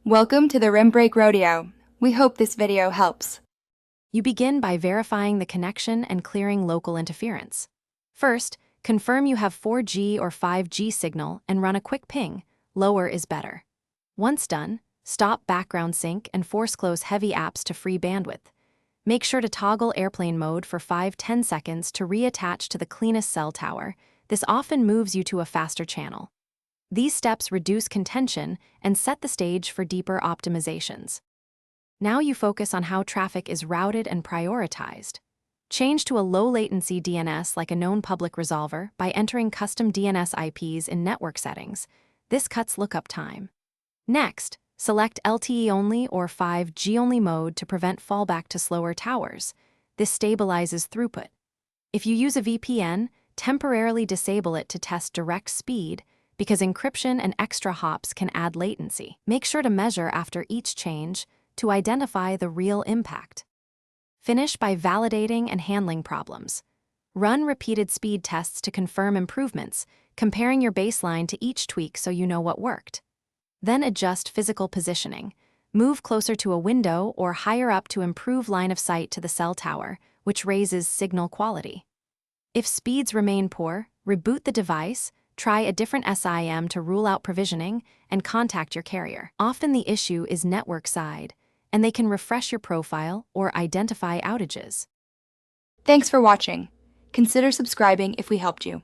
Welcome to the Rim Break Rodeo. We hope this video helps. You begin by verifying the connection and clearing local interference. First, confirm you have 4G or 5G signal and run a quick ping. Lower is better. Once done, stop background sync and force close heavy apps to free bandwidth. Make sure to toggle airplane mode for 5-10 seconds to reattach to the cleanest cell tower. This often moves you to a faster channel. These steps reduce contention and set the stage for deeper optimizations. Now you focus on how traffic is routed and prioritized. Change to a low-latency DNS like a known public resolver by entering custom DNS IPs in network settings. This cuts lookup time. Next, select LTE-only or 5G-only mode to prevent fallback to slower towers. This stabilizes throughput. If you use a VPN, temporarily disable it to test direct speed, because encryption and extra hops can add latency. Make sure to measure after each change to identify the real impact. Finish by validating and handling problems. Run repeated speed tests to confirm improvements, comparing your baseline to each tweak so you know what worked. Then adjust physical positioning. Move closer to a window or higher up to improve line of sight to the cell tower, which raises signal quality. If speeds remain poor, reboot the device, try a different SIM to rule out provisioning, and contact your carrier. Often the issue is network side, and they can refresh your profile or identify outages. Thanks for watching. Consider subscribing if we helped you.